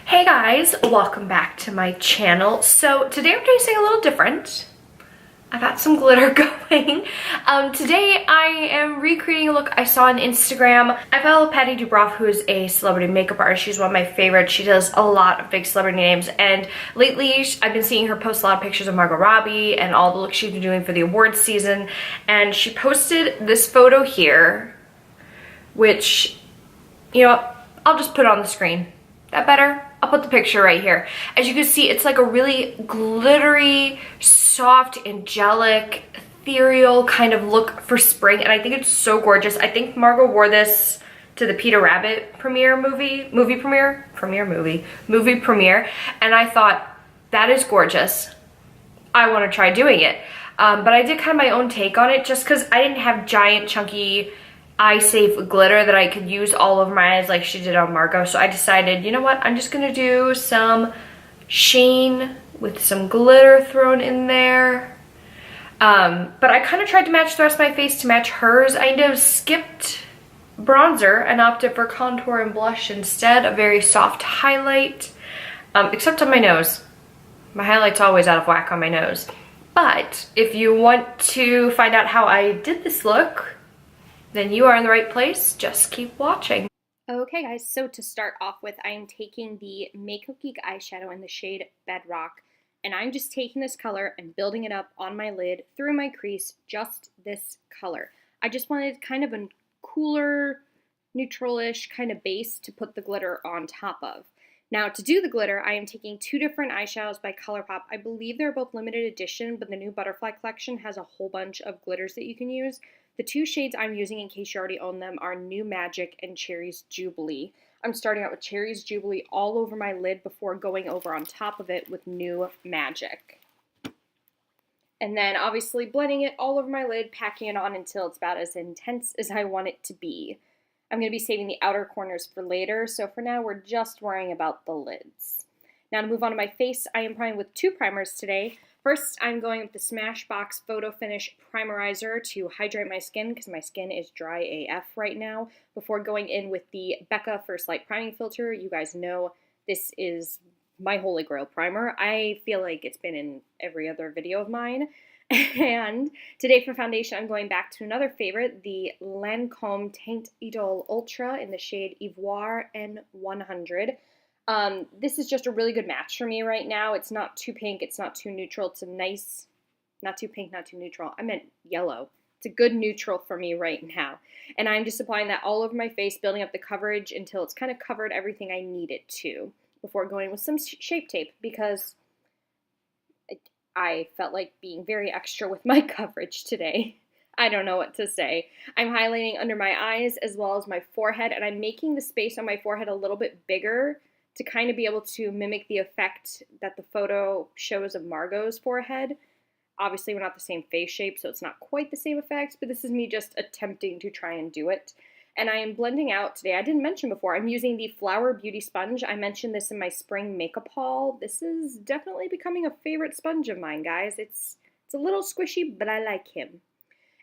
Hey guys, welcome back to my channel. So today I'm doing something a little different. I got some glitter going. Today I am recreating a look I saw on Instagram. I follow Patty Dubrov, who is a celebrity makeup artist. She's one of my favorites. She does a lot of big celebrity names, and lately I've been seeing her post a lot of pictures of Margot Robbie and all the looks she's been doing for the awards season. And she posted this photo here, which, you know, I'll just put it on the screen. That better? I'll put the picture right here. As you can see, it's like a really glittery, soft, angelic, ethereal kind of look for spring, and I think it's so gorgeous. I think Margot wore this to the Peter Rabbit movie premiere, and I thought, that is gorgeous. I want to try doing it. But I did kind of my own take on it just because I didn't have giant, chunky, eye-safe glitter that I could use all over my eyes like she did on Margot. So I decided, you know what, I'm just gonna do some sheen with some glitter thrown in there. But I kind of tried to match the rest of my face to match hers. I ended up skipped bronzer and opted for contour and blush instead, a very soft highlight, except on my nose. My highlight's always out of whack on my nose. But if you want to find out how I did this look, then you are in the right place. Just keep watching. Okay guys, so to start off with, I am taking the Makeup Geek eyeshadow in the shade Bedrock, and I'm just taking this color and building it up on my lid through my crease, just this color. I just wanted kind of a cooler, neutral-ish kind of base to put the glitter on top of. Now to do the glitter, I am taking two different eyeshadows by ColourPop. I believe they're both limited edition, but the new Butterfly collection has a whole bunch of glitters that you can use. The two shades I'm using, in case you already own them, are New Magic and Cherries Jubilee. I'm starting out with Cherries Jubilee all over my lid before going over on top of it with New Magic. And then obviously blending it all over my lid, packing it on until it's about as intense as I want it to be. I'm going to be saving the outer corners for later, so for now we're just worrying about the lids. Now to move on to my face, I am priming with two primers today. First, I'm going with the Smashbox Photo Finish Primerizer to hydrate my skin because my skin is dry AF right now, before going in with the Becca First Light Priming Filter. You guys know this is my holy grail primer. I feel like it's been in every other video of mine. And today for foundation, I'm going back to another favorite, the Lancome Teint Idole Ultra in the shade Ivoire N100. This is just a really good match for me right now. It's not too pink, it's not too neutral. It's a nice, not too pink, not too neutral. I meant yellow. It's a good neutral for me right now. And I'm just applying that all over my face, building up the coverage until it's kind of covered everything I need it to, before going with some Shape Tape, because I felt like being very extra with my coverage today. I don't know what to say. I'm highlighting under my eyes as well as my forehead, and I'm making the space on my forehead a little bit bigger to kind of be able to mimic the effect that the photo shows of Margot's forehead. Obviously, we're not the same face shape, so it's not quite the same effect, but this is me just attempting to try and do it. And I am blending out today. I didn't mention before, I'm using the Flower Beauty Sponge. I mentioned this in my spring makeup haul. This is definitely becoming a favorite sponge of mine, guys. It's a little squishy, but I like him.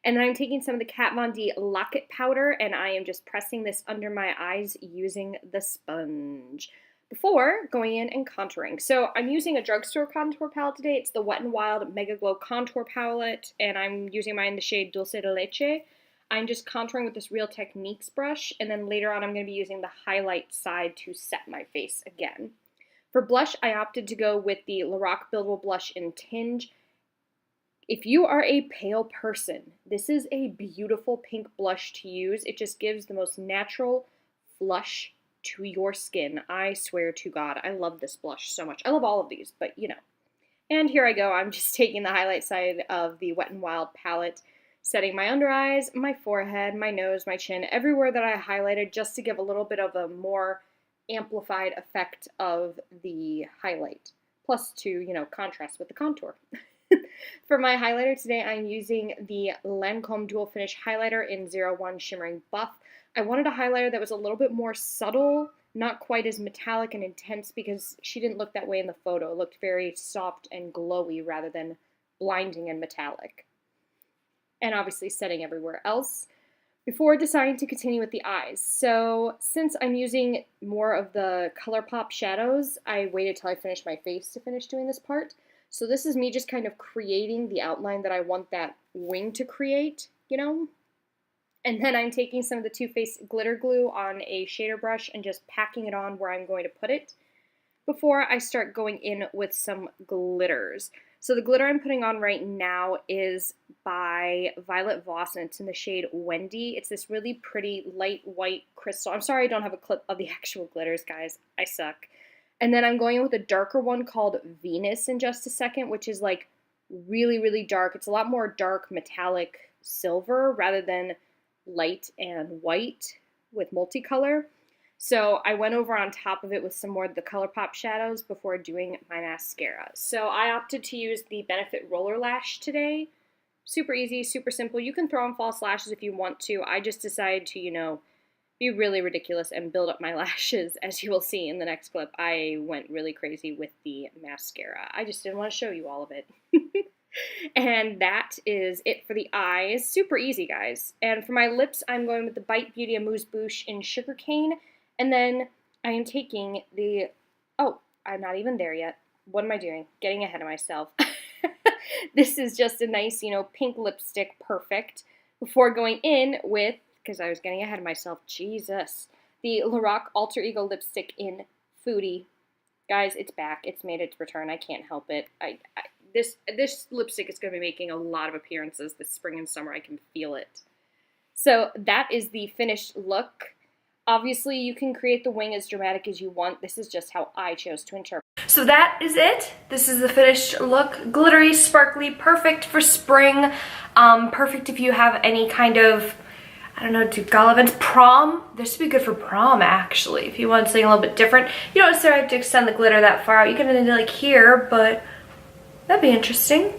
And then I'm taking some of the Kat Von D Lock-It powder, and I am just pressing this under my eyes using the sponge before going in and contouring. So I'm using a drugstore contour palette today. It's the Wet n Wild MegaGlo contour palette, and I'm using mine in the shade Dulce de Leche. I'm just contouring with this Real Techniques brush, and then later on I'm going to be using the highlight side to set my face again. For blush, I opted to go with the Lorac Buildable blush in Tinge. If you are a pale person, this is a beautiful pink blush to use. It just gives the most natural flush to your skin. I swear to God, I love this blush so much. I love all of these, but you know. And here I go. I'm just taking the highlight side of the Wet n Wild palette, setting my under eyes, my forehead, my nose, my chin, everywhere that I highlighted, just to give a little bit of a more amplified effect of the highlight. Plus to, you know, contrast with the contour. For my highlighter today, I'm using the Lancome Dual Finish Highlighter in 01 Shimmering Buff. I wanted a highlighter that was a little bit more subtle, not quite as metallic and intense, because she didn't look that way in the photo. It looked very soft and glowy rather than blinding and metallic. And obviously setting everywhere else. before deciding to continue with the eyes. So since I'm using more of the ColourPop shadows, I waited till I finished my face to finish doing this part. So this is me just kind of creating the outline that I want that wing to create, you know? And then I'm taking some of the Too Faced glitter glue on a shader brush and just packing it on where I'm going to put it before I start going in with some glitters. So the glitter I'm putting on right now is by Violet Voss, and it's in the shade Wendy. It's this really pretty light white crystal. I'm sorry I don't have a clip of the actual glitters, guys. I suck. And then I'm going in with a darker one called Venus in just a second, which is like really, really dark. It's a lot more dark metallic silver rather than light and white with multicolor. So I went over on top of it with some more of the ColourPop shadows before doing my mascara. So I opted to use the Benefit Roller Lash today. Super easy, super simple. You can throw on false lashes if you want to. I just decided to, you know, be really ridiculous and build up my lashes. As you will see in the next clip, I went really crazy with the mascara. I just didn't want to show you all of it. And that is it for the eyes. Super easy, guys. And for my lips, I'm going with the Bite Beauty Amuse Bouche in Sugarcane. And then I am taking the, oh, I'm not even there yet. What am I doing? Getting ahead of myself. This is just a nice, you know, pink lipstick, perfect, before going in with, because I was getting ahead of myself, Jesus, the Lorac Alter Ego lipstick in Foodie. Guys, it's back. It's made its return. I can't help it. This lipstick is going to be making a lot of appearances this spring and summer. I can feel it. So that is the finished look. Obviously, you can create the wing as dramatic as you want. This is just how I chose to interpret. So that is it. This is the finished look. Glittery, sparkly, perfect for spring. Perfect if you have any kind of, I don't know, do gala events. Prom. This would be good for prom, actually. If you want something a little bit different. You don't necessarily have to extend the glitter that far out. You can end it like here, but that'd be interesting.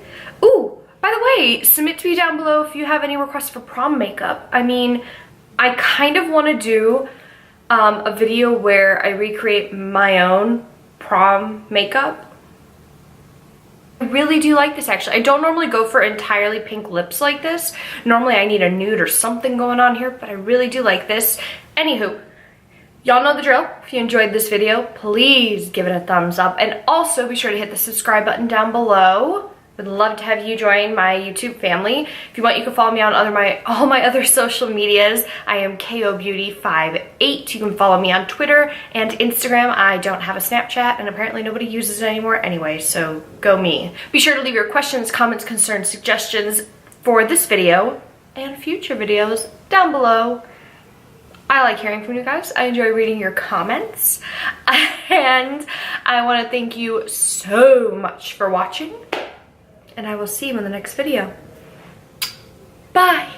Ooh, by the way, submit to me down below if you have any requests for prom makeup. I mean, I kind of want to do a video where I recreate my own prom makeup. I really do like this, actually. I don't normally go for entirely pink lips like this. Normally I need a nude or something going on here, but I really do like this. Anywho, y'all know the drill. If you enjoyed this video, please give it a thumbs up. And also be sure to hit the subscribe button down below. Would love to have you join my YouTube family. If you want, you can follow me on all my other social medias. I am KOBeauty58. You can follow me on Twitter and Instagram. I don't have a Snapchat, and apparently nobody uses it anymore anyway, so go me. Be sure to leave your questions, comments, concerns, suggestions for this video and future videos down below. I like hearing from you guys. I enjoy reading your comments. And I want to thank you so much for watching. And I will see you in the next video. Bye!